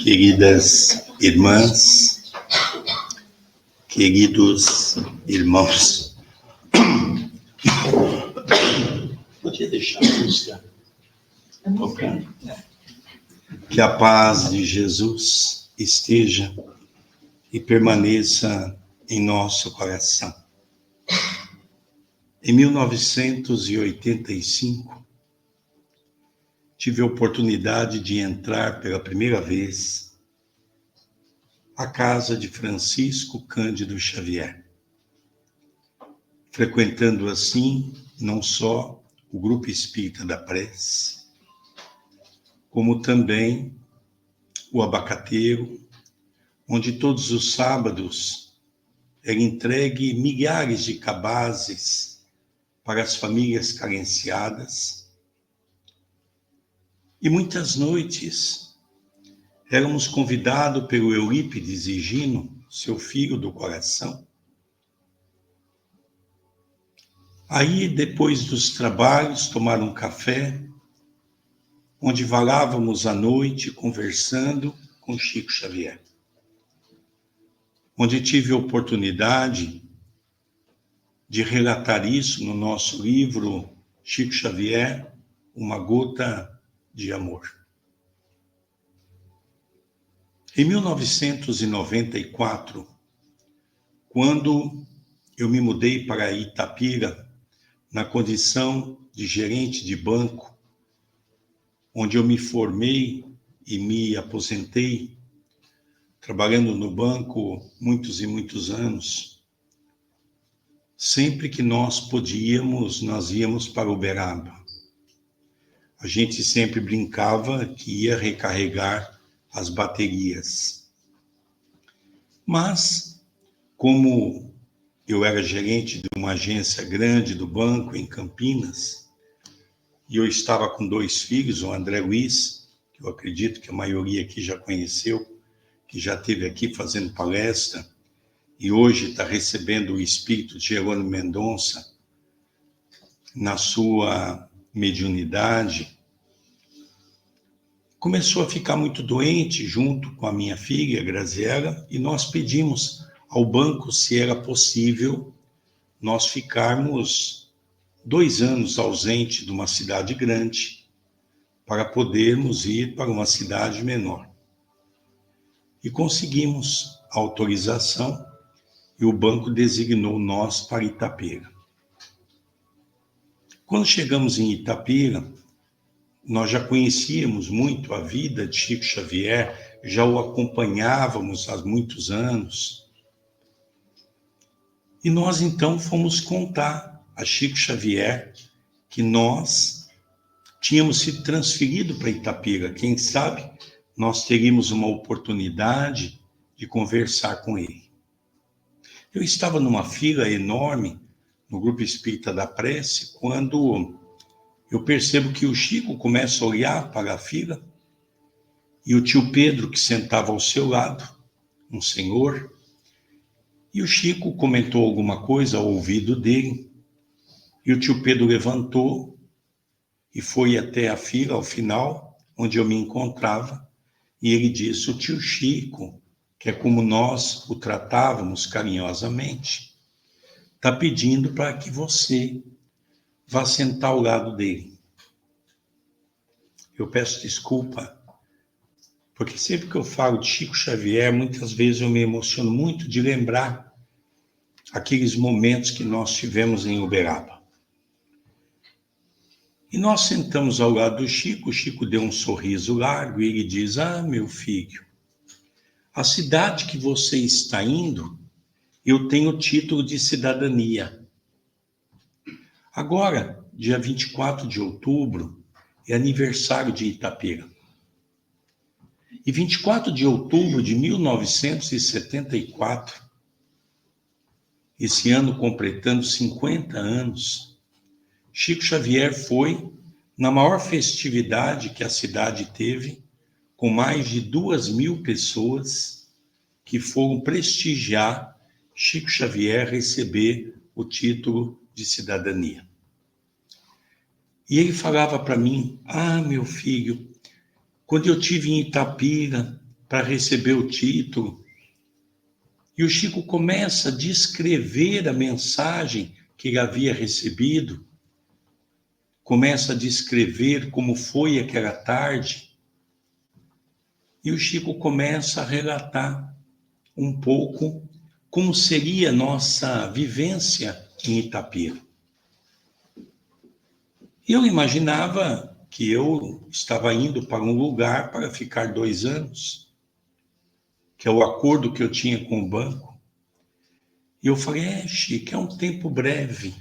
Queridas irmãs, queridos irmãos, podia deixar a música tocando? Que a paz de Jesus esteja e permaneça em nosso coração. Em 1985, tive a oportunidade de entrar pela primeira vez à casa de Francisco Cândido Xavier, frequentando assim não só o Grupo Espírita da Prece, como também o Abacateiro, onde todos os sábados era entregue milhares de cabazes para as famílias carenciadas, e muitas noites éramos convidados pelo Eurípides Higino, seu filho do coração. Aí, depois dos trabalhos, tomar um café, onde varávamos a noite conversando com Chico Xavier. Onde tive a oportunidade de relatar isso no nosso livro Chico Xavier, Uma Gota de Amor. Em 1994, quando eu me mudei para Itapira, na condição de gerente de banco, onde eu me formei e me aposentei, trabalhando no banco muitos e muitos anos, sempre que nós podíamos, nós íamos para Uberaba. A gente sempre brincava que ia recarregar as baterias. Mas, como eu era gerente de uma agência grande do banco em Campinas, e eu estava com 2 filhos, o André Luiz, que eu acredito que a maioria aqui já conheceu, que já esteve aqui fazendo palestra, e hoje está recebendo o espírito de Jerônimo Mendonça na sua mediunidade, começou a ficar muito doente junto com a minha filha, Graziela, e nós pedimos ao banco se era possível nós ficarmos 2 anos ausente de uma cidade grande para podermos ir para uma cidade menor. E conseguimos a autorização e o banco designou nós para Itapira. Quando chegamos em Itapira, nós já conhecíamos muito a vida de Chico Xavier, já o acompanhávamos há muitos anos. E nós, então, fomos contar a Chico Xavier que nós tínhamos sido transferidos para Itapira. Quem sabe nós teríamos uma oportunidade de conversar com ele. Eu estava numa fila enorme no Grupo Espírita da Prece, quando eu percebo que o Chico começa a olhar para a fila e o tio Pedro, que sentava ao seu lado, um senhor, e o Chico comentou alguma coisa ao ouvido dele, e o tio Pedro levantou e foi até a fila, ao final, onde eu me encontrava, e ele disse: o tio Chico, que é como nós o tratávamos carinhosamente, está pedindo para que você vá sentar ao lado dele. Eu peço desculpa, porque sempre que eu falo de Chico Xavier, muitas vezes eu me emociono muito de lembrar aqueles momentos que nós tivemos em Uberaba. E nós sentamos ao lado do Chico, o Chico deu um sorriso largo e ele diz: ah, meu filho, a cidade que você está indo, eu tenho título de cidadania. Agora, dia 24 de outubro, é aniversário de Itapira. E 24 de outubro de 1974, esse ano completando 50 anos, Chico Xavier foi na maior festividade que a cidade teve, com mais de 2.000 pessoas que foram prestigiar Chico Xavier receber o título de cidadania. E ele falava para mim: ah, meu filho, quando eu estive em Itapira, para receber o título. E o Chico começa a descrever a mensagem que ele havia recebido, começa a descrever como foi aquela tarde, e o Chico começa a relatar um pouco como seria a nossa vivência em Itapira. Eu imaginava que eu estava indo para um lugar para ficar 2 anos, que é o acordo que eu tinha com o banco. E eu falei, Chico, é um tempo breve.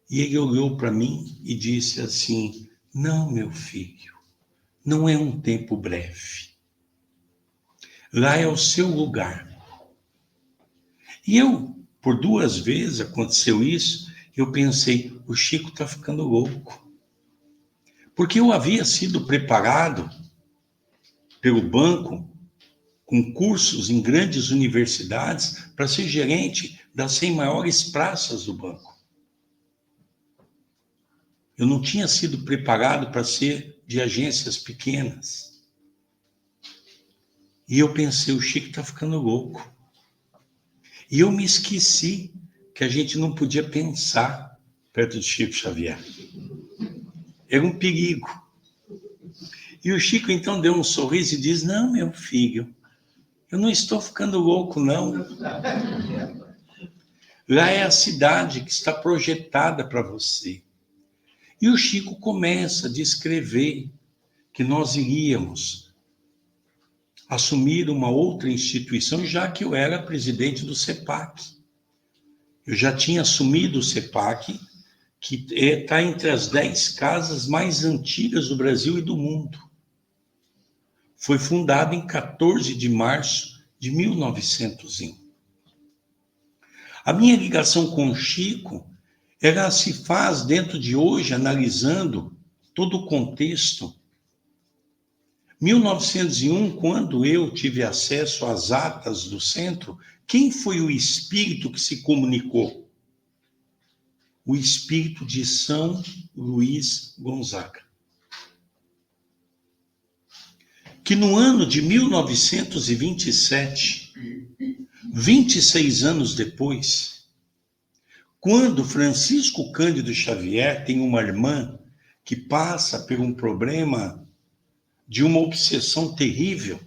E ele olhou para mim e disse assim, não, meu filho, não é um tempo breve. Lá é o seu lugar. E eu, por 2 vezes aconteceu isso, eu pensei, o Chico está ficando louco. Porque eu havia sido preparado pelo banco com cursos em grandes universidades para ser gerente das 100 maiores praças do banco. Eu não tinha sido preparado para ser de agências pequenas. E eu pensei, o Chico está ficando louco. E eu me esqueci que a gente não podia pensar perto de Chico Xavier. Era um perigo. E o Chico então deu um sorriso e diz, não, meu filho, eu não estou ficando louco, não. Lá é a cidade que está projetada para você. E o Chico começa a descrever que nós iríamos assumir uma outra instituição, já que eu era presidente do CEPAC. Eu já tinha assumido o CEPAC, que está entre as 10 casas mais antigas do Brasil e do mundo. Foi fundado em 14 de março de 1901. A minha ligação com o Chico, ela se faz dentro de hoje, analisando todo o contexto. 1901, quando eu tive acesso às atas do centro, quem foi o espírito que se comunicou? O espírito de São Luís Gonzaga. Que no ano de 1927, 26 anos depois, quando Francisco Cândido Xavier tem uma irmã que passa por um problema de uma obsessão terrível,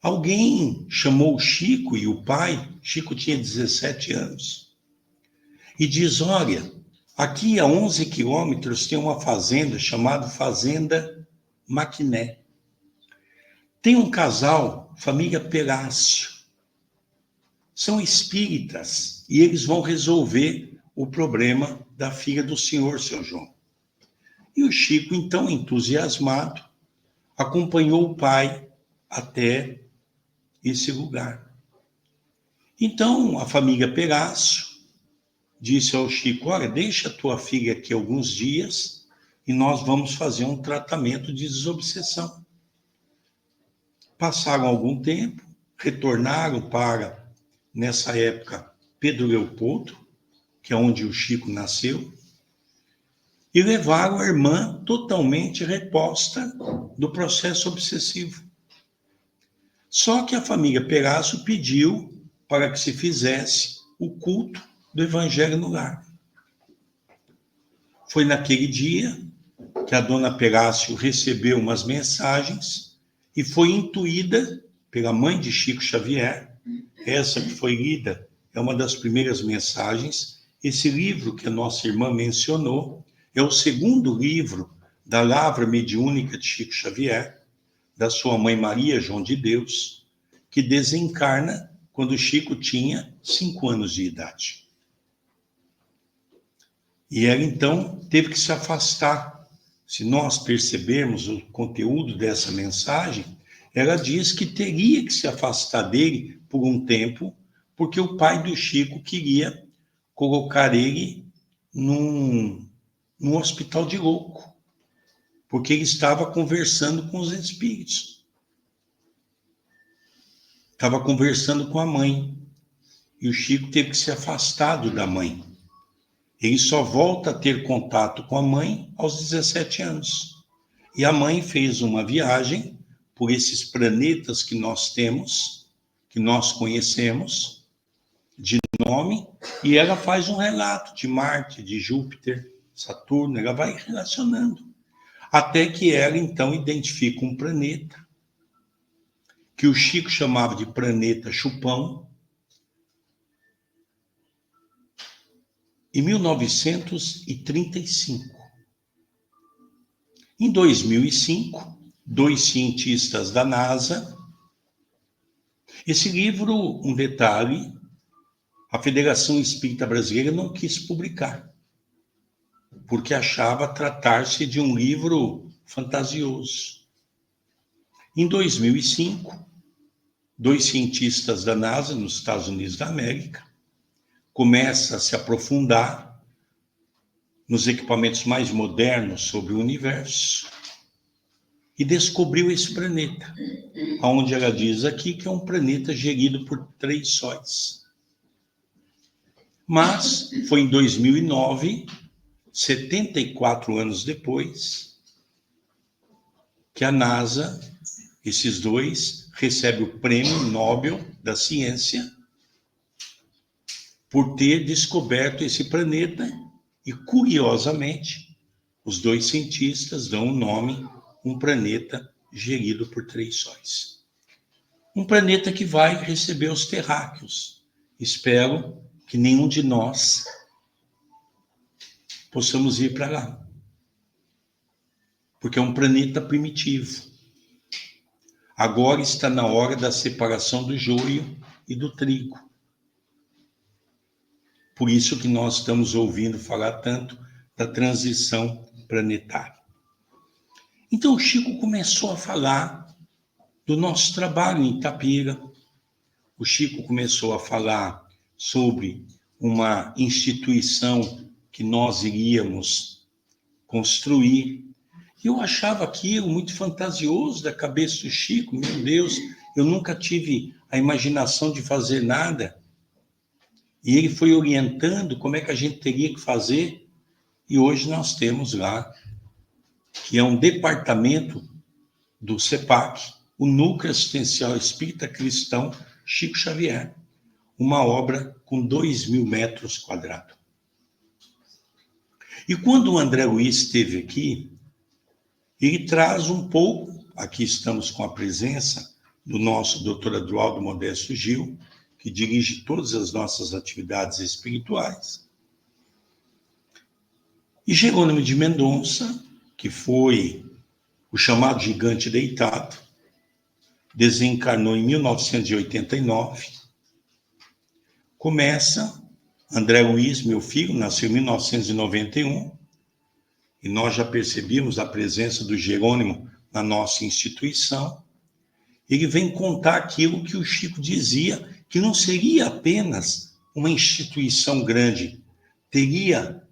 alguém chamou o Chico e o pai, Chico tinha 17 anos, e diz, olha, aqui a 11 quilômetros tem uma fazenda chamada Fazenda Maquiné. Tem um casal, família Pelácio, são espíritas, e eles vão resolver o problema da filha do senhor, seu João. E o Chico, então, entusiasmado, acompanhou o pai até esse lugar. Então, a família Pelácio disse ao Chico, olha, deixa a tua filha aqui alguns dias e nós vamos fazer um tratamento de desobsessão. Passaram algum tempo, retornaram para, nessa época, Pedro Leopoldo, que é onde o Chico nasceu, e levaram a irmã totalmente reposta do processo obsessivo. Só que a família Pelácio pediu para que se fizesse o culto do Evangelho no lar. Foi naquele dia que a dona Pelácio recebeu umas mensagens e foi intuída pela mãe de Chico Xavier. Essa que foi lida é uma das primeiras mensagens. Esse livro que a nossa irmã mencionou é o segundo livro da Lavra Mediúnica de Chico Xavier, da sua mãe Maria João de Deus, que desencarna quando Chico tinha 5 anos de idade. E ela, então, teve que se afastar. Se nós percebermos o conteúdo dessa mensagem, ela diz que teria que se afastar dele por um tempo, porque o pai do Chico queria colocar ele num hospital de louco, porque ele estava conversando com os espíritos. Estava conversando com a mãe. E o Chico teve que se afastar da mãe. Ele só volta a ter contato com a mãe aos 17 anos. E a mãe fez uma viagem por esses planetas que nós temos, que nós conhecemos, de nome, e ela faz um relato de Marte, de Júpiter, Saturno, ela vai relacionando. Até que ela, então, identifica um planeta, que o Chico chamava de planeta Chupão, em 1935. Em 2005, 2 cientistas da NASA. Esse livro, um detalhe, a Federação Espírita Brasileira não quis publicar, porque achava tratar-se de um livro fantasioso. Em 2005, 2 cientistas da NASA, nos Estados Unidos da América, começam a se aprofundar nos equipamentos mais modernos sobre o universo e descobriu esse planeta, onde ela diz aqui que é um planeta gerido por 3 sóis. Mas foi em 2009, 74 anos depois, que a NASA, esses 2, recebe o Prêmio Nobel da Ciência por ter descoberto esse planeta e, curiosamente, os 2 cientistas dão o nome um planeta gerido por 3 sóis. Um planeta que vai receber os terráqueos. Espero que nenhum de nós possamos ir para lá. Porque é um planeta primitivo. Agora está na hora da separação do joio e do trigo. Por isso que nós estamos ouvindo falar tanto da transição planetária. Então o Chico começou a falar do nosso trabalho em Itapira. O Chico começou a falar sobre uma instituição que nós iríamos construir. Eu achava aquilo muito fantasioso da cabeça do Chico. Meu Deus, eu nunca tive a imaginação de fazer nada. E ele foi orientando como é que a gente teria que fazer. E hoje nós temos lá, que é um departamento do CEPAC, o Núcleo Assistencial Espírita Cristão Chico Xavier. Uma obra com 2.000 metros quadrados. E quando o André Luiz esteve aqui, ele traz um pouco, aqui estamos com a presença do nosso Dr. Adroaldo Modesto Gil, que dirige todas as nossas atividades espirituais. E Jerônimo de Mendonça, que foi o chamado gigante deitado, desencarnou em 1989. Começa, André Luiz, meu filho, nasceu em 1991, e nós já percebíamos a presença do Jerônimo na nossa instituição. Ele vem contar aquilo que o Chico dizia, que não seria apenas uma instituição grande, teria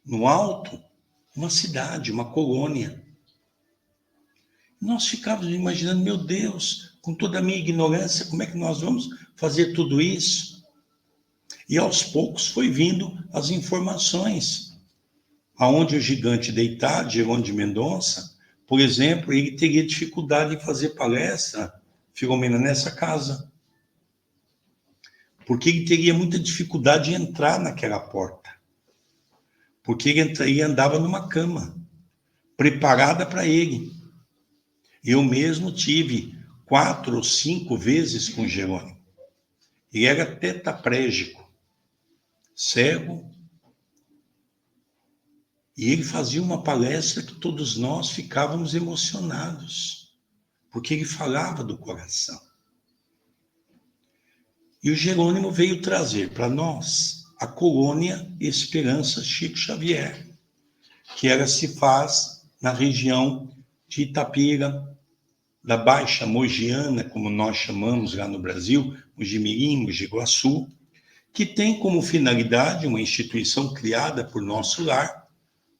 no alto uma cidade, uma colônia. Nós ficávamos imaginando, meu Deus, com toda a minha ignorância, como é que nós vamos fazer tudo isso? E aos poucos foi vindo as informações, aonde o gigante deitado, Jerônimo de Mendonça, por exemplo, ele teria dificuldade em fazer palestra, Filomena, nessa casa. Porque ele teria muita dificuldade de entrar naquela porta. Porque ele andava numa cama, preparada para ele. Eu mesmo tive 4 ou 5 vezes com Jerônimo. Ele era tetraplégico, cego. E ele fazia uma palestra que todos nós ficávamos emocionados, porque ele falava do coração. E o Jerônimo veio trazer para nós a colônia Esperança Chico Xavier, que ela se faz na região de Itapira, da Baixa Mogiana, como nós chamamos lá no Brasil, Mojimirim, Mogi Guaçu, que tem como finalidade uma instituição criada por Nosso Lar,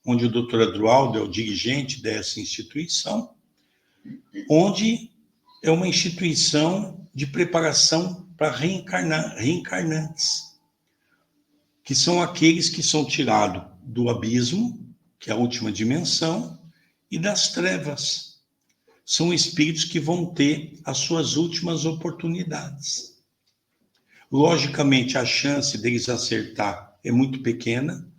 onde o Dr. Adroaldo é o dirigente dessa instituição, onde é uma instituição de preparação para reencarnantes, que são aqueles que são tirados do abismo, que é a última dimensão, e das trevas. São espíritos que vão ter as suas últimas oportunidades. Logicamente, a chance deles acertar é muito pequena.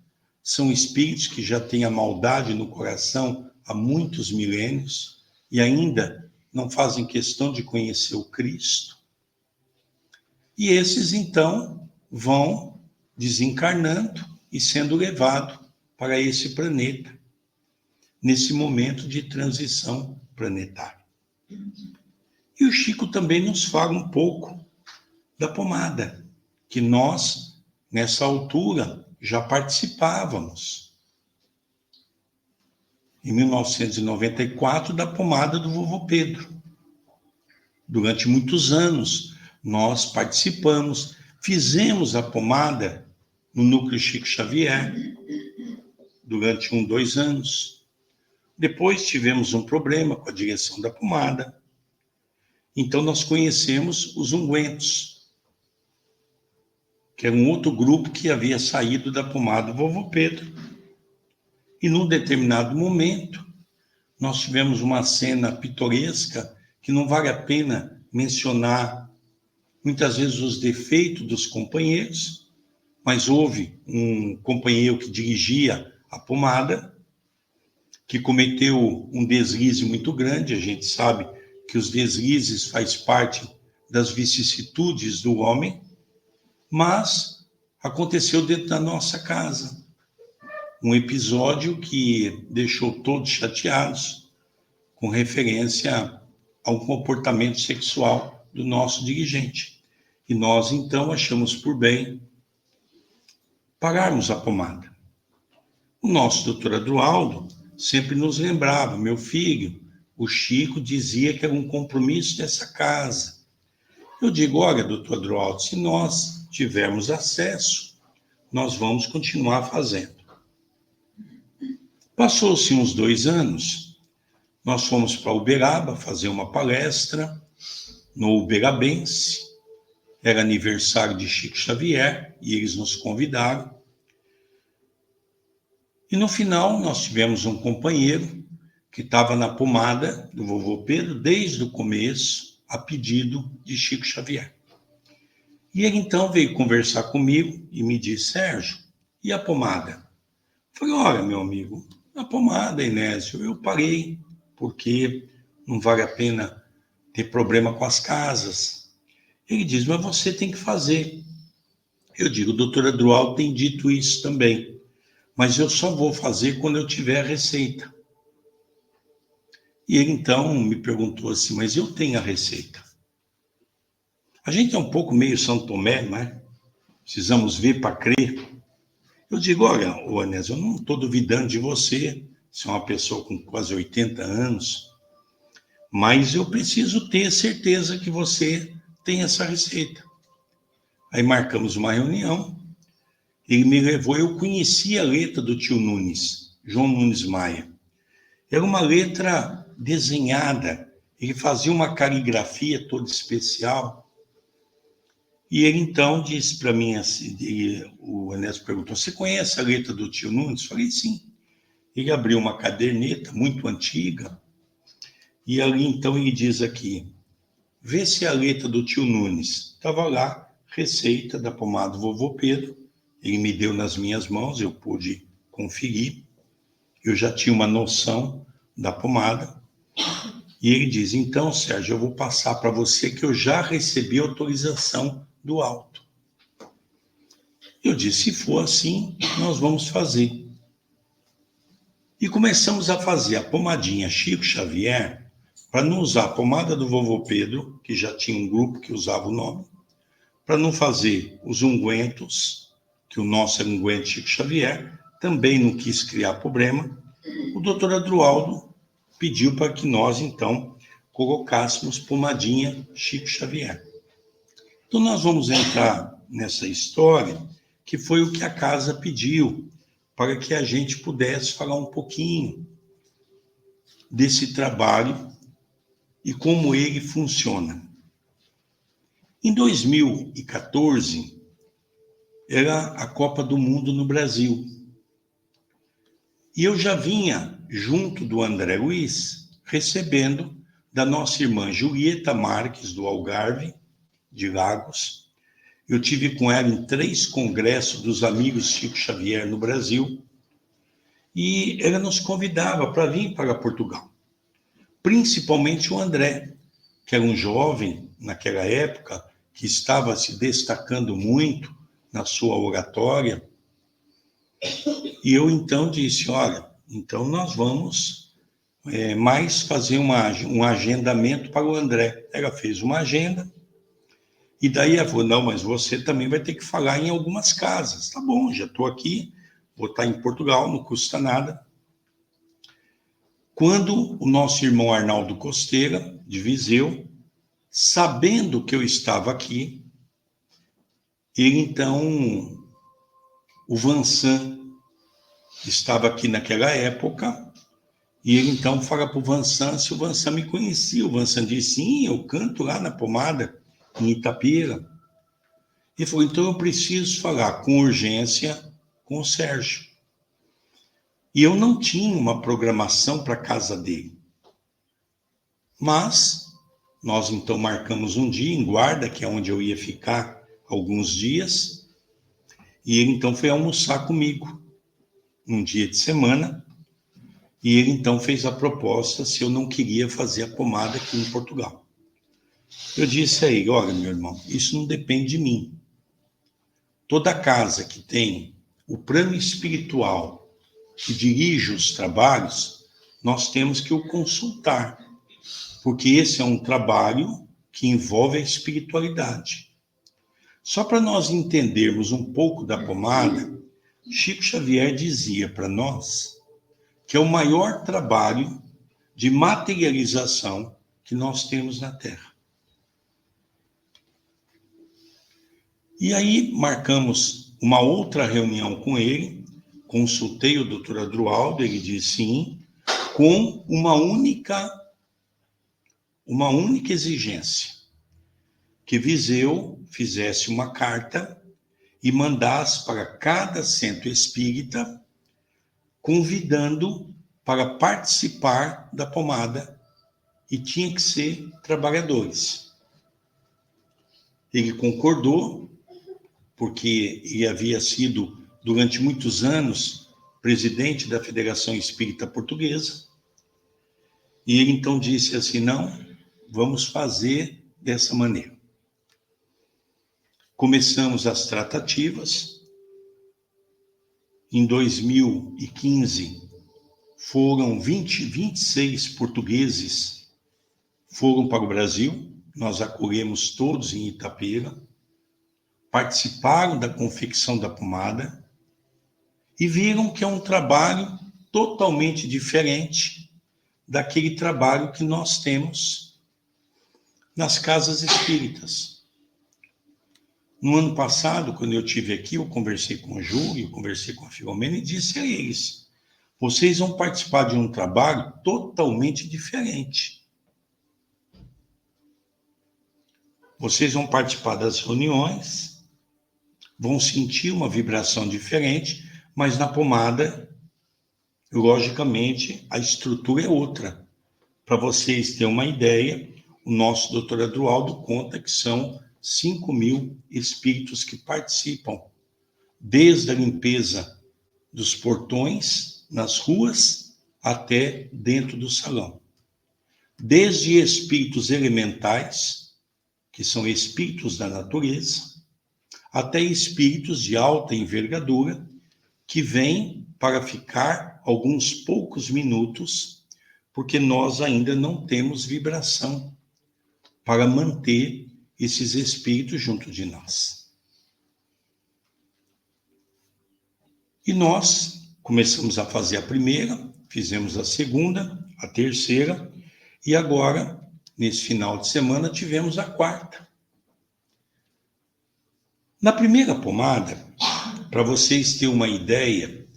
São espíritos que já têm a maldade no coração há muitos milênios e ainda não fazem questão de conhecer o Cristo. E esses, então, vão desencarnando e sendo levados para esse planeta, nesse momento de transição planetária. E o Chico também nos fala um pouco da pomada, que nós, nessa altura, já participávamos. Em 1994, da pomada do vovô Pedro. Durante muitos anos, nós participamos, fizemos a pomada no Núcleo Chico Xavier, durante 2 anos. Depois tivemos um problema com a direção da pomada. Então, nós conhecemos os ungüentos, que era um outro grupo que havia saído da pomada do vovô Pedro. E num determinado momento, nós tivemos uma cena pitoresca que não vale a pena mencionar, muitas vezes, os defeitos dos companheiros, mas houve um companheiro que dirigia a pomada, que cometeu um deslize muito grande. A gente sabe que os deslizes faz parte das vicissitudes do homem, mas aconteceu dentro da nossa casa. Um episódio que deixou todos chateados com referência ao comportamento sexual do nosso dirigente. E nós, então, achamos por bem pararmos a pomada. O nosso doutor Adroaldo sempre nos lembrava: meu filho, o Chico dizia que era um compromisso dessa casa. Eu digo: olha, doutor Adroaldo, se nós tivermos acesso, nós vamos continuar fazendo. Passou-se uns 2 anos, nós fomos para Uberaba fazer uma palestra no Uberabense. Era aniversário de Chico Xavier e eles nos convidaram. E no final nós tivemos um companheiro que estava na pomada do vovô Pedro desde o começo, a pedido de Chico Xavier. E ele então veio conversar comigo e me disse: Sérgio, e a pomada? Eu falei: olha, meu amigo, a pomada, Inésio, eu parei porque não vale a pena ter problema com as casas. Ele diz: mas você tem que fazer. Eu digo: o doutor Adroaldo tem dito isso também, mas eu só vou fazer quando eu tiver a receita. E ele então me perguntou assim: mas eu tenho a receita? A gente é um pouco meio São Tomé, não é? Precisamos ver para crer. Eu digo: olha, Anésio, eu não estou duvidando de você, você é uma pessoa com quase 80 anos, mas eu preciso ter certeza que você tem essa receita. Aí marcamos uma reunião, ele me levou, eu conheci a letra do tio Nunes, João Nunes Maia. Era uma letra desenhada, ele fazia uma caligrafia toda especial. E ele então disse para mim assim, o Ernesto perguntou: você conhece a letra do tio Nunes? Falei: sim. Ele abriu uma caderneta muito antiga, e ali então ele diz aqui: vê se é a letra do tio Nunes. Estava lá, receita da pomada do vovô Pedro. Ele me deu nas minhas mãos, eu pude conferir. Eu já tinha uma noção da pomada. E ele diz: então, Sérgio, eu vou passar para você que eu já recebi autorização do alto. Eu disse: se for assim, nós vamos fazer. E começamos a fazer a pomadinha Chico Xavier, para não usar a pomada do vovô Pedro, que já tinha um grupo que usava o nome, para não fazer os ungüentos, que o nosso era unguento Chico Xavier, também não quis criar problema. O doutor Adroaldo pediu para que nós, então, colocássemos pomadinha Chico Xavier. Então, nós vamos entrar nessa história, que foi o que a casa pediu, para que a gente pudesse falar um pouquinho desse trabalho e como ele funciona. Em 2014, era a Copa do Mundo no Brasil. E eu já vinha junto do André Luiz, recebendo da nossa irmã Julieta Marques, do Algarve, de Lagos. Eu tive com ela em 3 congressos dos amigos Chico Xavier no Brasil, e ela nos convidava para vir para Portugal. Principalmente o André, que era um jovem naquela época, que estava se destacando muito na sua oratória. E eu então disse, olha, então nós vamos mais fazer um agendamento para o André. Ela fez uma agenda, e daí ela falou, não, mas você também vai ter que falar em algumas casas. Tá bom, já estou aqui, vou estar em Portugal, não custa nada. Quando o nosso irmão Arnaldo Costeira, de Viseu, sabendo que eu estava aqui, ele então, o Vansan estava aqui naquela época, e ele então fala para o Vansan se o Vansan me conhecia. O Vansan disse, sim, eu canto lá na Pomada, em Itapira. Ele falou, então eu preciso falar com urgência com o Sérgio. E eu não tinha uma programação para a casa dele. Mas nós então marcamos um dia em Guarda, que é onde eu ia ficar alguns dias, e ele então foi almoçar comigo, um dia de semana, e ele então fez a proposta se eu não queria fazer a pomada aqui em Portugal. Eu disse a ele, olha, meu irmão, isso não depende de mim. Toda casa que tem o plano espiritual que dirige os trabalhos, nós temos que o consultar, porque esse é um trabalho que envolve a espiritualidade. Só para nós entendermos um pouco da pomada, Chico Xavier dizia para nós que é o maior trabalho de materialização que nós temos na Terra. E aí marcamos uma outra reunião com ele, consultei o doutor Adroaldo, ele disse sim, com uma única exigência, que Viseu fizesse uma carta e mandasse para cada centro espírita, convidando para participar da pomada, e tinha que ser trabalhadores. Ele concordou, porque ele havia sido, durante muitos anos, presidente da Federação Espírita Portuguesa, e ele então disse assim, não, vamos fazer dessa maneira. Começamos as tratativas. Em 2015, foram 26 portugueses foram para o Brasil, nós acolhemos todos em Itapira, participaram da confecção da pomada e viram que é um trabalho totalmente diferente daquele trabalho que nós temos nas casas espíritas. No ano passado, quando eu estive aqui, eu conversei com o Júlio, conversei com a Filomena e disse a eles, vocês vão participar de um trabalho totalmente diferente. Vocês vão participar das reuniões, vão sentir uma vibração diferente, mas na pomada, logicamente, a estrutura é outra. Para vocês terem uma ideia, o nosso doutor Adroaldo conta que são 5.000 espíritos que participam, desde a limpeza dos portões, nas ruas, até dentro do salão. Desde espíritos elementais, que são espíritos da natureza, até espíritos de alta envergadura, que vêm para ficar alguns poucos minutos, porque nós ainda não temos vibração para manter esses espíritos junto de nós. E nós começamos a fazer a primeira, fizemos a segunda, a terceira, e agora, nesse final de semana, tivemos a quarta. Na primeira pomada, para vocês terem uma ideia,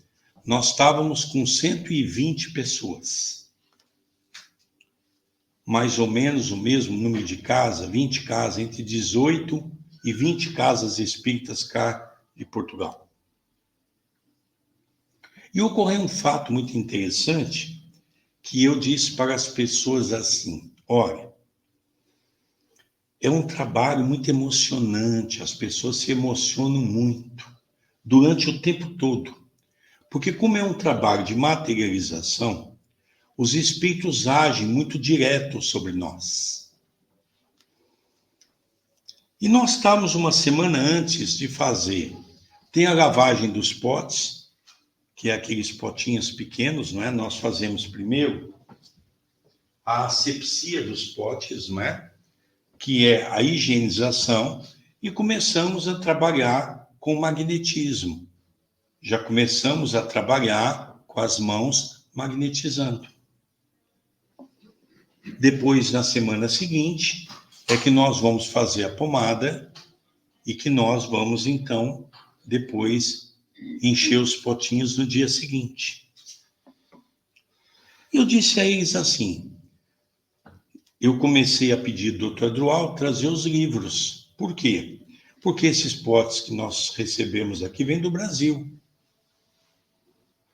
nós estávamos com 120 pessoas. Mais ou menos o mesmo número de casas, 20 casas, entre 18 e 20 casas espíritas cá de Portugal. E ocorreu um fato muito interessante, que eu disse para as pessoas assim: olha, é um trabalho muito emocionante, as pessoas se emocionam muito durante o tempo todo, porque como é um trabalho de materialização, os espíritos agem muito direto sobre nós. E nós estávamos uma semana antes de fazer. Tem a lavagem dos potes, que é aqueles potinhos pequenos, não é? Nós fazemos primeiro a asepsia dos potes, não é? Que é a higienização, e começamos a trabalhar com magnetismo. Já começamos a trabalhar com as mãos magnetizando. Depois, na semana seguinte, é que nós vamos fazer a pomada e que nós vamos, então, depois encher os potinhos no dia seguinte. Eu disse a eles assim, eu comecei a pedir ao Dr. Drual trazer os livros. Por quê? Porque esses potes que nós recebemos aqui vêm do Brasil.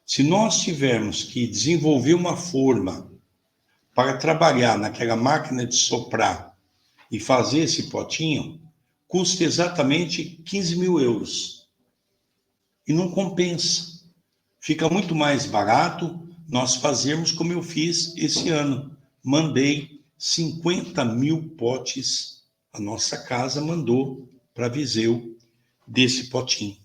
Se nós tivermos que desenvolver uma forma para trabalhar naquela máquina de soprar e fazer esse potinho, custa exatamente 15 mil euros. E não compensa. Fica muito mais barato nós fazermos como eu fiz esse ano. Mandei 50 mil potes, a nossa casa mandou para Viseu desse potinho.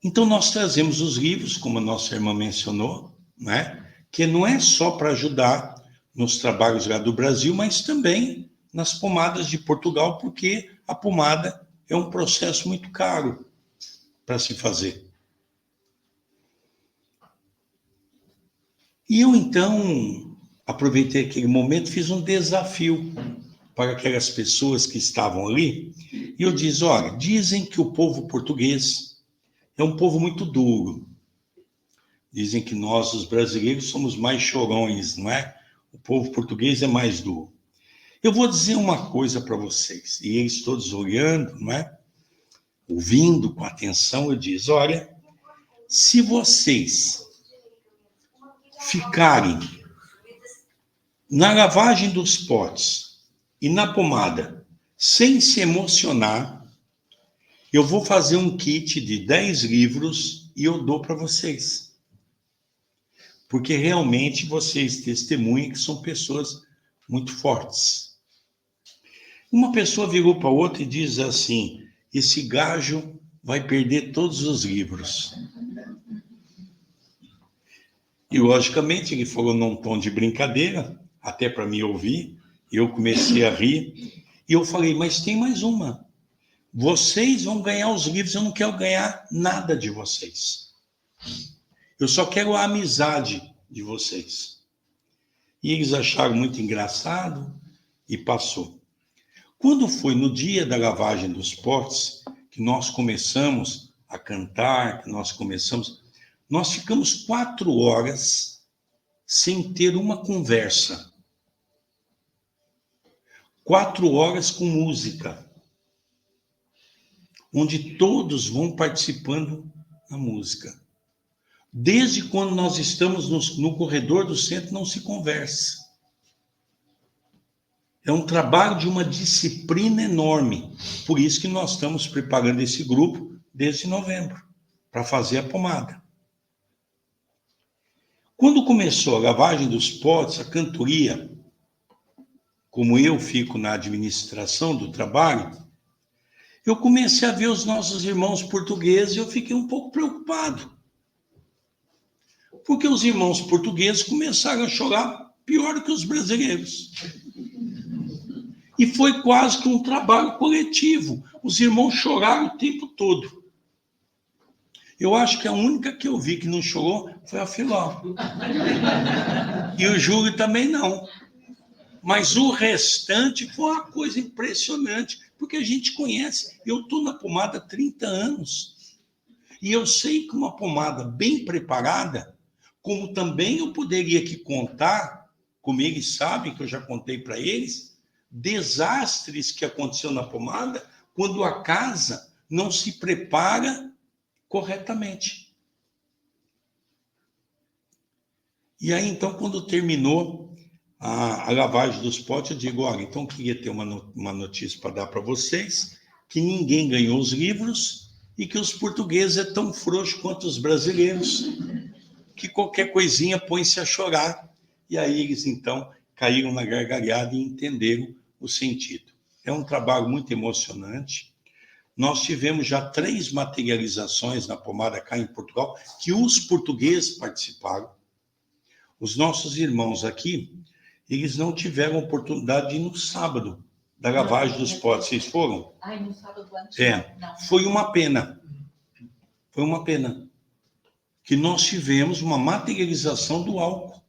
Então nós trazemos os livros, como a nossa irmã mencionou, né? Que não é só para ajudar nos trabalhos lá do Brasil, mas também nas pomadas de Portugal, porque a pomada é um processo muito caro para se fazer. E eu, então, aproveitei aquele momento, fiz um desafio para aquelas pessoas que estavam ali, e eu disse, olha, dizem que o povo português é um povo muito duro. Dizem que nós, os brasileiros, somos mais chorões, não é? O povo português é mais duro. Eu vou dizer uma coisa para vocês, e eles todos olhando, não é? Ouvindo com atenção, eu disse, olha, se vocês ficarem na lavagem dos potes e na pomada sem se emocionar, eu vou fazer um kit de 10 livros e eu dou para vocês. Porque realmente vocês testemunham que são pessoas muito fortes. Uma pessoa virou para outra e diz assim, esse gajo vai perder todos os livros. E, logicamente, ele falou num tom de brincadeira, até para me ouvir, e eu comecei a rir, e eu falei, mas tem mais uma. Vocês vão ganhar os livros, eu não quero ganhar nada de vocês. Eu só quero a amizade de vocês. E eles acharam muito engraçado e passou. Quando foi no dia da lavagem dos potes, que nós começamos a cantar, nós ficamos 4 horas sem ter uma conversa. 4 horas com música, onde todos vão participando da música. Desde quando nós estamos no corredor do centro, não se conversa. É um trabalho de uma disciplina enorme. Por isso que nós estamos preparando esse grupo desde novembro, para fazer a pomada. Quando começou a lavagem dos potes, a cantoria, como eu fico na administração do trabalho, eu comecei a ver os nossos irmãos portugueses e eu fiquei um pouco preocupado. Porque os irmãos portugueses começaram a chorar pior do que os brasileiros. E foi quase que um trabalho coletivo. Os irmãos choraram o tempo todo. Eu acho que a única que eu vi que não chorou foi a Filó. E o Júlio também não. Mas o restante foi uma coisa impressionante, porque a gente conhece. Eu estou na pomada há 30 anos. E eu sei que uma pomada bem preparada, como também eu poderia aqui contar, como eles sabem, que eu já contei para eles, desastres que aconteceu na pomada quando a casa não se prepara corretamente. E aí, então, quando terminou a lavagem dos potes, eu digo, olha, então eu queria ter uma notícia para dar para vocês, que ninguém ganhou os livros e que os portugueses é tão frouxo quanto os brasileiros, que qualquer coisinha põe-se a chorar. E aí eles, então, caíram na gargalhada e entenderam o sentido. É um trabalho muito emocionante. Nós tivemos já 3 materializações na pomada cá em Portugal, que os portugueses participaram. Os nossos irmãos aqui, eles não tiveram oportunidade de ir no sábado da lavagem dos potes. Vocês foram? Ai, no sábado antes. Não. Foi uma pena. Foi uma pena. Que nós tivemos uma materialização do álcool.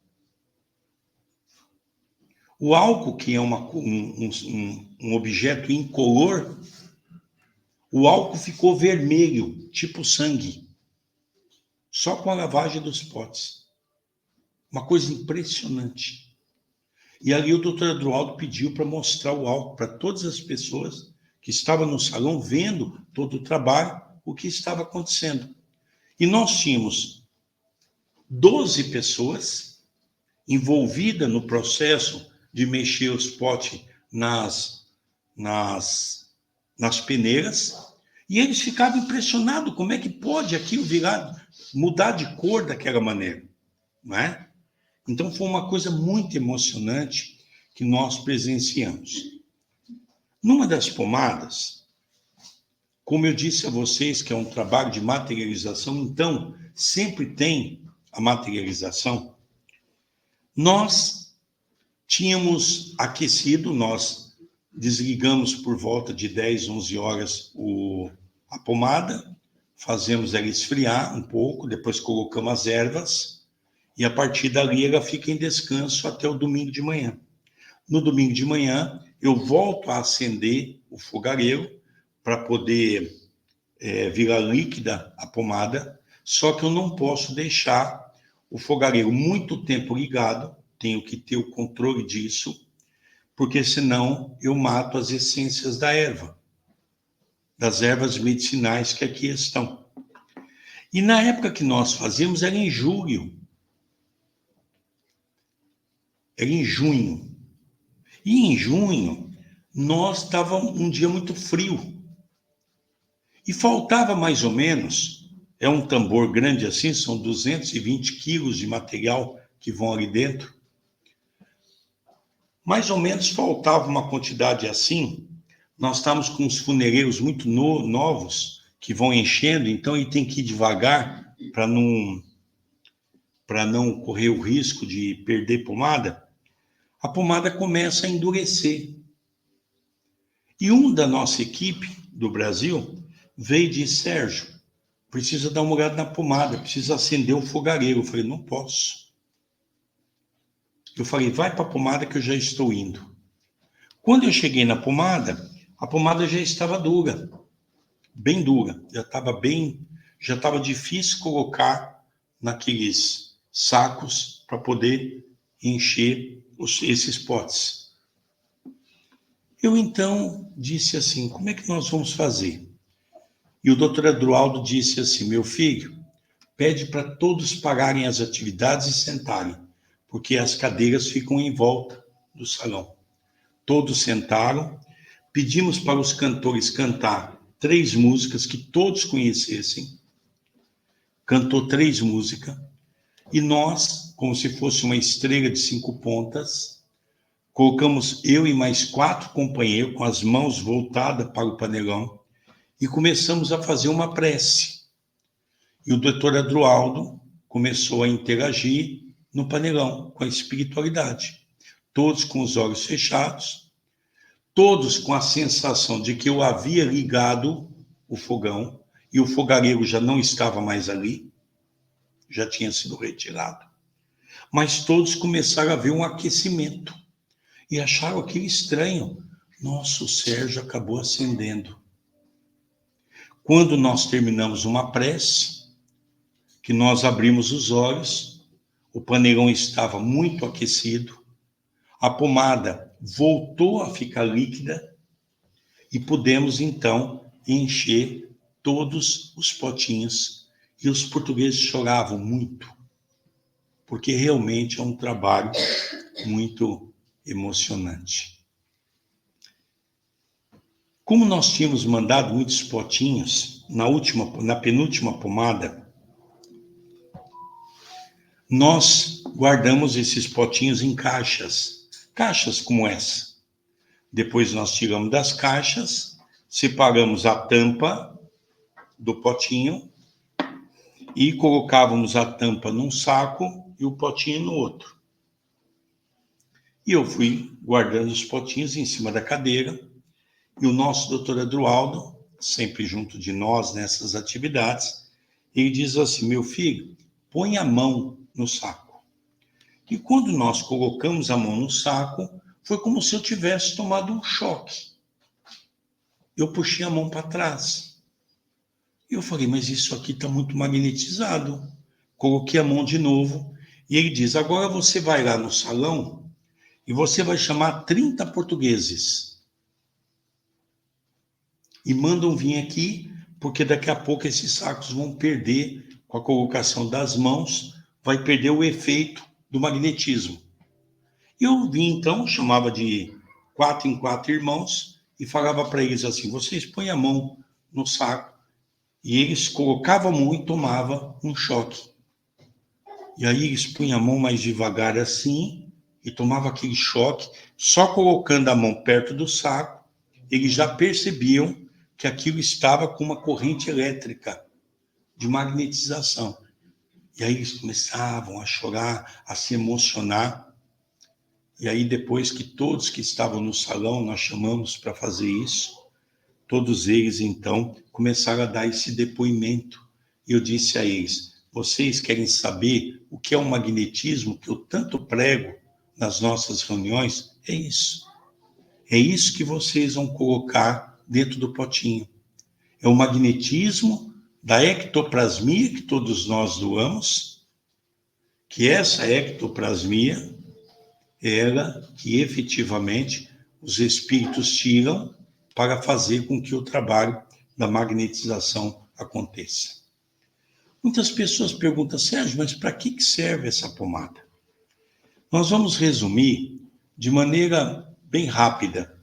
O álcool, que é um objeto incolor, o álcool ficou vermelho, tipo sangue, só com a lavagem dos potes. Uma coisa impressionante. E ali o doutor Adroaldo pediu para mostrar o álcool para todas as pessoas que estavam no salão vendo todo o trabalho, o que estava acontecendo. E nós tínhamos 12 pessoas envolvidas no processo de mexer os potes nas peneiras, e eles ficavam impressionados, como é que pode aquilo mudar de cor daquela maneira, não é? Então foi uma coisa muito emocionante que nós presenciamos. Numa das pomadas, como eu disse a vocês que é um trabalho de materialização, então sempre tem a materialização, nós tínhamos aquecido, nós desligamos por volta de 10, 11 horas a pomada, fazemos ela esfriar um pouco, depois colocamos as ervas, e a partir dali ela fica em descanso até o domingo de manhã. No domingo de manhã, eu volto a acender o fogareiro para poder virar líquida a pomada, só que eu não posso deixar o fogareiro muito tempo ligado, tenho que ter o controle disso, porque senão eu mato as essências da erva, das ervas medicinais que aqui estão. E na época que nós fazíamos era em julho, era em junho. E em junho, nós estava um dia muito frio. E faltava mais ou menos, é um tambor grande assim, são 220 quilos de material que vão ali dentro. Mais ou menos faltava uma quantidade assim. Nós estamos com os funereiros muito novos, que vão enchendo, então ele tem que ir devagar para não correr o risco de perder pomada. A pomada começa a endurecer. E um da nossa equipe do Brasil veio e disse, Sérgio, precisa dar uma olhada na pomada, precisa acender o fogareiro. Eu falei, não posso. Eu falei, vai para a pomada que eu já estou indo. Quando eu cheguei na pomada, a pomada já estava dura, bem dura, já estava difícil colocar naqueles sacos para poder encher esses potes. Eu então disse assim, como é que nós vamos fazer? E o doutor Adroaldo disse assim, meu filho, pede para todos pararem as atividades e sentarem, porque as cadeiras ficam em volta do salão. Todos sentaram, pedimos para os cantores cantar 3 músicas que todos conhecessem, cantou 3 músicas, e nós, como se fosse uma estrela de 5 pontas, colocamos eu e mais 4 companheiros com as mãos voltadas para o panelão e começamos a fazer uma prece. E o doutor Adroaldo começou a interagir no panelão com a espiritualidade. Todos com os olhos fechados, todos com a sensação de que eu havia ligado o fogão e o fogareiro já não estava mais ali, já tinha sido retirado. Mas todos começaram a ver um aquecimento e acharam aquilo estranho. Nossa, o Sérgio acabou acendendo. Quando nós terminamos uma prece, que nós abrimos os olhos, o panelão estava muito aquecido, a pomada voltou a ficar líquida e pudemos então encher todos os potinhos. E os portugueses choravam muito, porque realmente é um trabalho muito emocionante. Como nós tínhamos mandado muitos potinhos na penúltima pomada, nós guardamos esses potinhos em caixas como essa. Depois nós tiramos das caixas, separamos a tampa do potinho e colocávamos a tampa num saco e o potinho no outro. E eu fui guardando os potinhos em cima da cadeira, e o nosso doutor Adroaldo, sempre junto de nós nessas atividades, ele diz assim: meu filho, põe a mão no saco. E quando nós colocamos a mão no saco, foi como se eu tivesse tomado um choque. Eu puxei a mão para trás. E eu falei, mas isso aqui está muito magnetizado. Coloquei a mão de novo, e ele diz, agora você vai lá no salão e você vai chamar 30 portugueses. E mandam vir aqui, porque daqui a pouco esses sacos vão perder, com a colocação das mãos, vai perder o efeito do magnetismo. Eu vim então, chamava de 4 em 4 irmãos, e falava para eles assim, vocês põem a mão no saco, e eles colocavam a mão e tomavam um choque. E aí eles punham a mão mais devagar assim, e tomavam aquele choque, só colocando a mão perto do saco, eles já percebiam que aquilo estava com uma corrente elétrica de magnetização. E aí eles começavam a chorar, a se emocionar. E aí depois que todos que estavam no salão, nós chamamos para fazer isso, todos eles então começaram a dar esse depoimento. E eu disse a eles, vocês querem saber o que é o magnetismo que eu tanto prego nas nossas reuniões? É isso. É isso que vocês vão colocar dentro do potinho. É o magnetismo da ectoplasmia que todos nós doamos, que essa ectoplasmia, ela que efetivamente os espíritos tiram para fazer com que o trabalho da magnetização aconteça. Muitas pessoas perguntam, Sérgio, mas para que serve essa pomada? Nós vamos resumir de maneira bem rápida,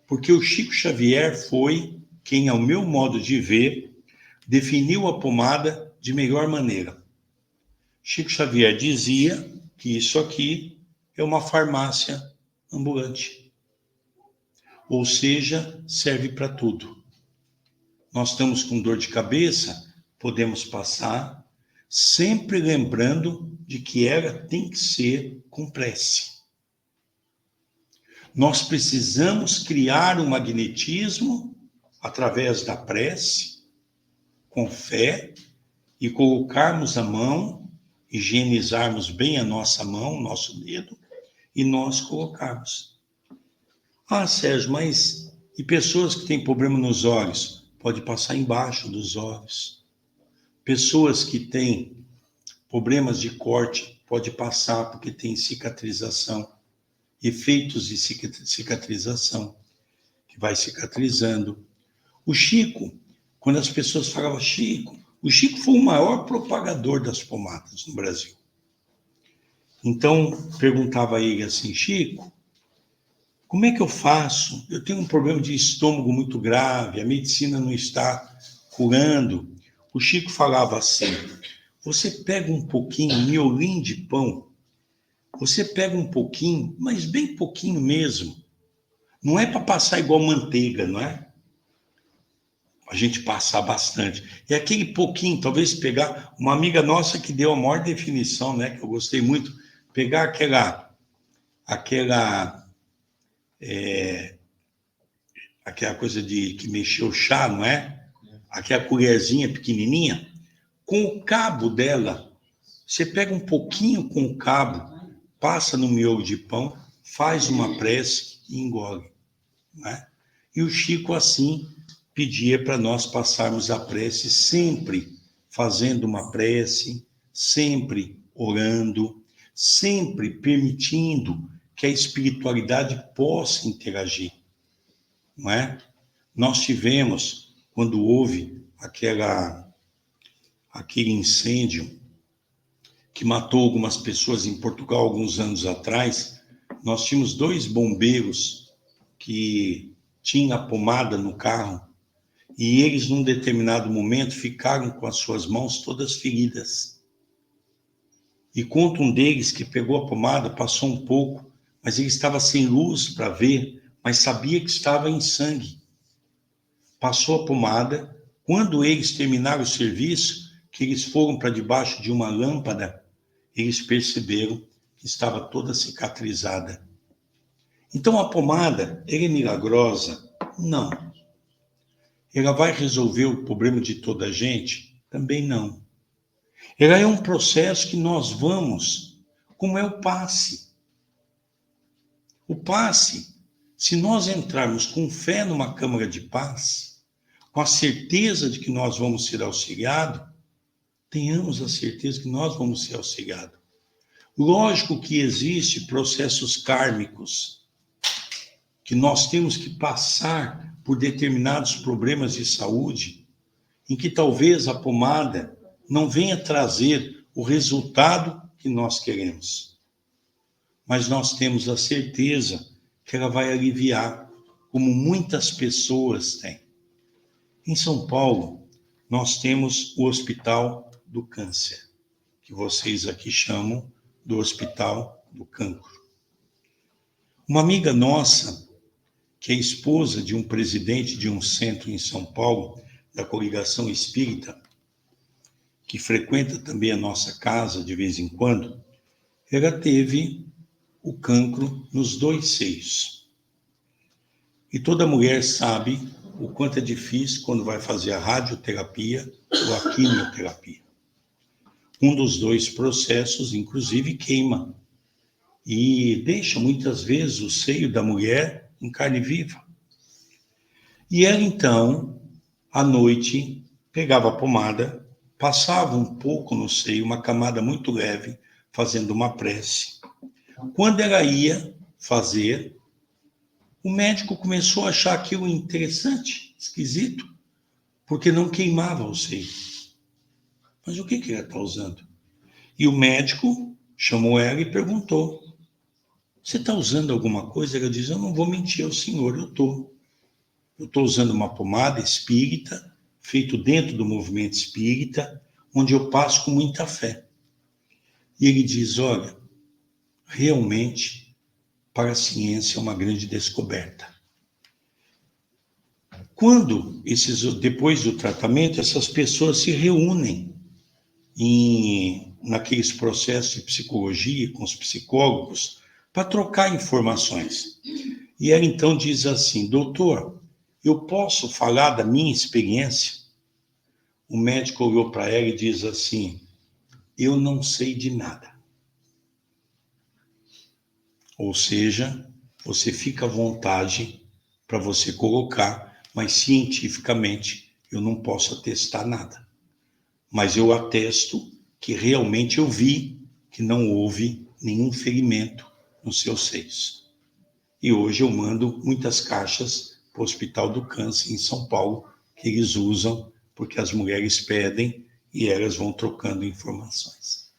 porque o Chico Xavier foi quem, ao meu modo de ver, definiu a pomada de melhor maneira. Chico Xavier dizia que isso aqui é uma farmácia ambulante. Ou seja, serve para tudo. Nós estamos com dor de cabeça, podemos passar, sempre lembrando de que ela tem que ser com prece. Nós precisamos criar um magnetismo através da prece, com fé, e colocarmos a mão, higienizarmos bem a nossa mão, nosso dedo, e nós colocarmos. Ah, Sérgio, mas e pessoas que têm problema nos olhos? Pode passar embaixo dos olhos. Pessoas que têm problemas de corte, pode passar porque tem cicatrização, efeitos de cicatrização, que vai cicatrizando. O Chico, quando as pessoas falavam Chico, o Chico foi o maior propagador das pomadas no Brasil. Então, perguntava a ele assim, Chico, como é que eu faço? Eu tenho um problema de estômago muito grave, a medicina não está curando. O Chico falava assim, você pega um pouquinho, miolim de pão, você pega um pouquinho, mas bem pouquinho mesmo. Não é para passar igual manteiga, não é? A gente passar bastante. E aquele pouquinho, talvez pegar, uma amiga nossa que deu a maior definição, né, que eu gostei muito, pegar aquela coisa de que mexeu o chá, não é? Aquela colherzinha pequenininha, com o cabo dela, você pega um pouquinho com o cabo, passa no miolo de pão, faz uma prece e engole, não é? E o Chico assim pedia para nós passarmos a prece sempre fazendo uma prece, sempre orando, sempre permitindo que a espiritualidade possa interagir, não é? Nós tivemos, quando houve aquele incêndio que matou algumas pessoas em Portugal alguns anos atrás, nós tínhamos 2 bombeiros que tinham a pomada no carro e eles, num determinado momento, ficaram com as suas mãos todas feridas. E conta um deles que pegou a pomada, passou um pouco, mas ele estava sem luz para ver, mas sabia que estava em sangue. Passou a pomada, quando eles terminaram o serviço, que eles foram para debaixo de uma lâmpada, eles perceberam que estava toda cicatrizada. Então a pomada, ela é milagrosa? Não. Ela vai resolver o problema de toda a gente? Também não. Ela é um processo que nós vamos, como é o passe. O passe, se nós entrarmos com fé numa câmara de paz, com a certeza de que nós vamos ser auxiliados, tenhamos a certeza que nós vamos ser auxiliados. Lógico que existem processos kármicos, que nós temos que passar por determinados problemas de saúde, em que talvez a pomada não venha trazer o resultado que nós queremos. Mas nós temos a certeza que ela vai aliviar, como muitas pessoas têm. Em São Paulo, nós temos o Hospital do Câncer, que vocês aqui chamam do Hospital do Cancro. Uma amiga nossa, que é esposa de um presidente de um centro em São Paulo, da Coligação Espírita, que frequenta também a nossa casa de vez em quando, ela teve o cancro nos 2 seios. E toda mulher sabe o quanto é difícil quando vai fazer a radioterapia ou a quimioterapia. Um dos 2 processos, inclusive, queima e deixa muitas vezes o seio da mulher em carne viva. E ela, então, à noite, pegava a pomada, passava um pouco no seio, uma camada muito leve, fazendo uma prece. Quando ela ia fazer, o médico começou a achar aquilo interessante, esquisito, porque não queimava o seio. Mas o que ela está usando? E o médico chamou ela e perguntou: você está usando alguma coisa? Ela diz: eu não vou mentir ao senhor, eu estou. Eu estou usando uma pomada espírita, feito dentro do movimento espírita, onde eu passo com muita fé. E ele diz: olha, realmente, para a ciência é uma grande descoberta. Quando, depois do tratamento, essas pessoas se reúnem naqueles processos de psicologia, com os psicólogos, para trocar informações. E ela então diz assim: doutor, eu posso falar da minha experiência? O médico olhou para ela e diz assim: eu não sei de nada. Ou seja, você fica à vontade para você colocar, mas cientificamente eu não posso atestar nada. Mas eu atesto que realmente eu vi que não houve nenhum ferimento nos seus seios. E hoje eu mando muitas caixas para o Hospital do Câncer em São Paulo, que eles usam porque as mulheres pedem e elas vão trocando informações.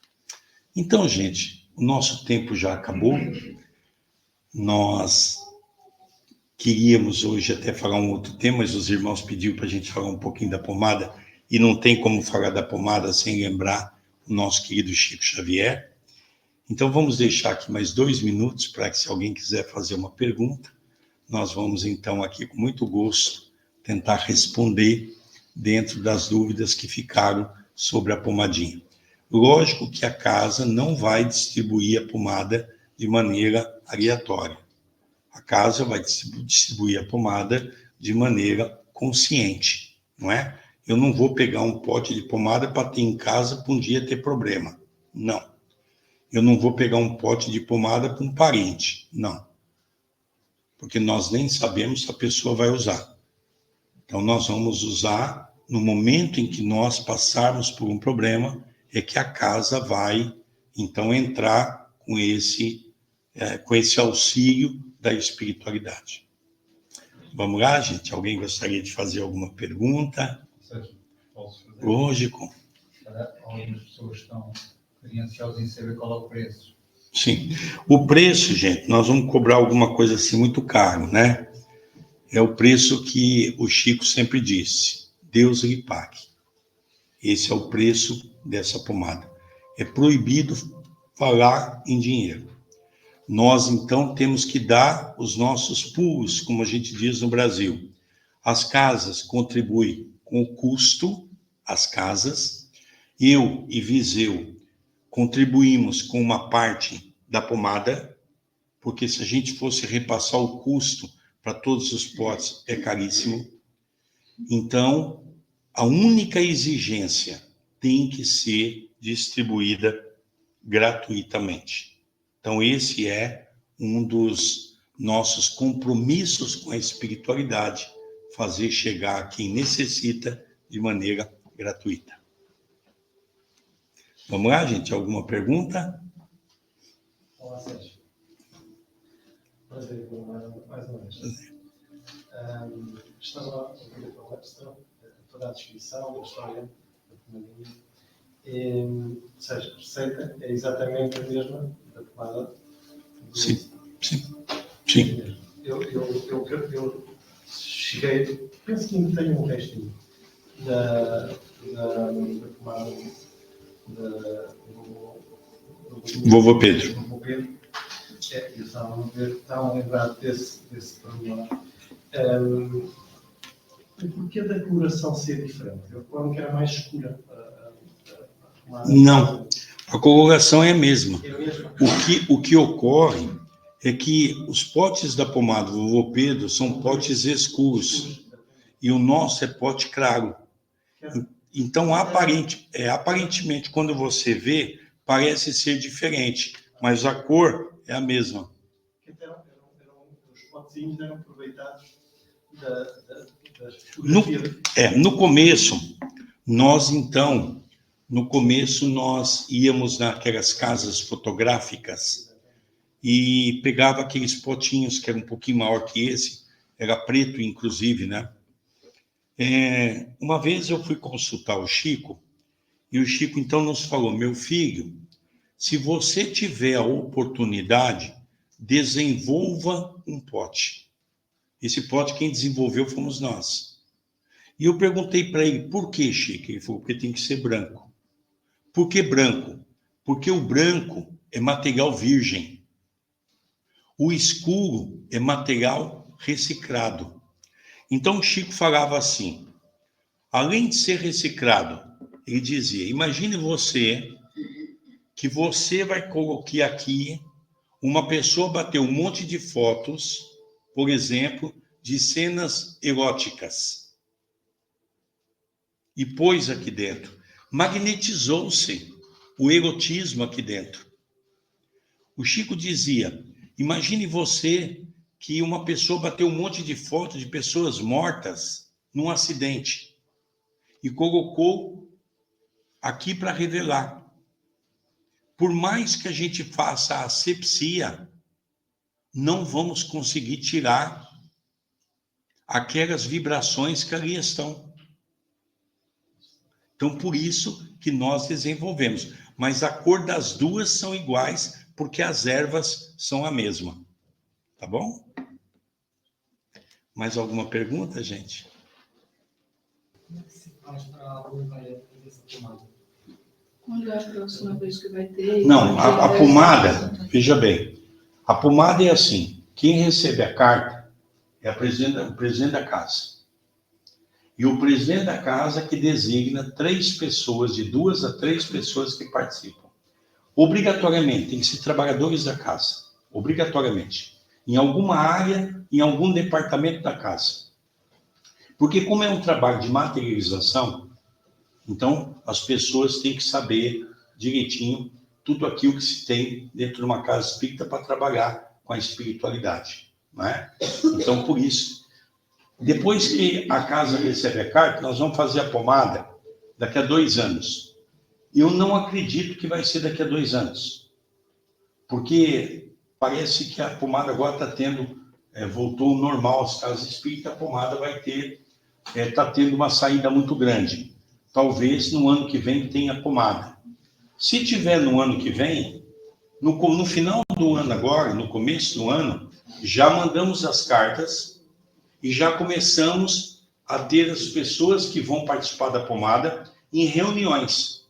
Então, gente, o nosso tempo já acabou. Nós queríamos hoje até falar um outro tema, mas os irmãos pediram para a gente falar um pouquinho da pomada, e não tem como falar da pomada sem lembrar o nosso querido Chico Xavier. Então vamos deixar aqui mais 2 minutos para que, se alguém quiser fazer uma pergunta, nós vamos então aqui com muito gosto tentar responder dentro das dúvidas que ficaram sobre a pomadinha. Lógico que a casa não vai distribuir a pomada de maneira aleatória. A casa vai distribuir a pomada de maneira consciente, não é? Eu não vou pegar um pote de pomada para ter em casa para um dia ter problema. Não. Eu não vou pegar um pote de pomada para um parente. Não. Porque nós nem sabemos se a pessoa vai usar. Então, nós vamos usar no momento em que nós passarmos por um problema, é que a casa vai, então, entrar com esse auxílio da espiritualidade. Vamos lá, gente? Alguém gostaria de fazer alguma pergunta? Posso fazer? Lógico. Algumas pessoas estão experienciosos em saber qual é o preço. Sim. O preço, gente, nós vamos cobrar alguma coisa assim muito caro, né? É o preço que o Chico sempre disse: Deus lhe pague. Esse é o preço dessa pomada. É proibido falar em dinheiro. Nós, então, temos que dar os nossos pulos, como a gente diz no Brasil. As casas contribuem com o custo, as casas. Eu e Viseu contribuímos com uma parte da pomada, porque se a gente fosse repassar o custo para todos os potes, é caríssimo. Então, a única exigência tem que ser distribuída gratuitamente. Então, esse é um dos nossos compromissos com a espiritualidade, fazer chegar a quem necessita de maneira gratuita. Vamos lá, gente? Alguma pergunta? Olá, Sérgio. Prazer, mais uma vez. Estava a ouvir a palestra, toda a descrição da história da pomadinha. Ou seja, a receita é exatamente a mesma da pomada. Sim. Eu cheguei, penso que ainda tenho um restinho da pomada do Vovô Pedro. Eu estava a lembrar desse pormenor. E porquê da coloração ser diferente? Eu recordo que era mais escura. Não, a coloração é a mesma. É a mesma. O que ocorre é que os potes da pomada do Vovô Pedro são potes escuros e o nosso é pote claro. Então, aparentemente, quando você vê, parece ser diferente, mas a cor é a mesma. Então, os potezinhos eram aproveitados das fotografias. No começo, nós íamos naquelas casas fotográficas e pegava aqueles potinhos que eram um pouquinho maior que esse, era preto, inclusive, né? Uma vez eu fui consultar o Chico, e o Chico então nos falou: meu filho, se você tiver a oportunidade, desenvolva um pote. Esse pote quem desenvolveu fomos nós. E eu perguntei para ele: por que, Chico? Ele falou: porque tem que ser branco. Por que branco? Porque o branco é material virgem. O escuro é material reciclado. Então o Chico falava assim, além de ser reciclado, ele dizia: imagine que você vai colocar aqui, uma pessoa bateu um monte de fotos, por exemplo, de cenas eróticas, e pôs aqui dentro. Magnetizou-se o erotismo aqui dentro. O Chico dizia: imagine você que uma pessoa bateu um monte de fotos de pessoas mortas num acidente e colocou aqui para revelar. Por mais que a gente faça a asepsia, não vamos conseguir tirar aquelas vibrações que ali estão. Então, por isso que nós desenvolvemos. Mas a cor das duas são iguais, porque as ervas são a mesma. Tá bom? Mais alguma pergunta, gente? Como é que se faz para colocar essa pomada? Quando é a próxima vez que vai ter? Não, a pomada, veja bem, a pomada é assim, quem recebe a carta é o presidente da casa. E o presidente da casa que designa 3 pessoas, de 2 a 3 pessoas que participam. Obrigatoriamente, tem que ser trabalhadores da casa, obrigatoriamente. Em alguma área, em algum departamento da casa. Porque como é um trabalho de materialização, então as pessoas têm que saber direitinho tudo aquilo que se tem dentro de uma casa espírita para trabalhar com a espiritualidade, não é? Então, por isso, depois que a casa recebe a carta, nós vamos fazer a pomada daqui a 2 anos. Eu não acredito que vai ser daqui a 2 anos, porque parece que a pomada agora está tendo, voltou ao normal, as casas espíritas, a pomada vai ter, está tendo uma saída muito grande. Talvez no ano que vem tenha pomada. Se tiver no ano que vem, no final do ano agora, no começo do ano, já mandamos as cartas e já começamos a ter as pessoas que vão participar da pomada em reuniões.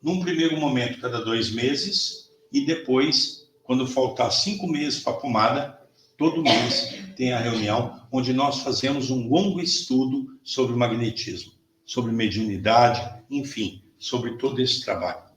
Num primeiro momento, cada 2 meses, e depois, quando faltar 5 meses para a pomada, todo mês tem a reunião onde nós fazemos um longo estudo sobre o magnetismo, sobre mediunidade, enfim, sobre todo esse trabalho.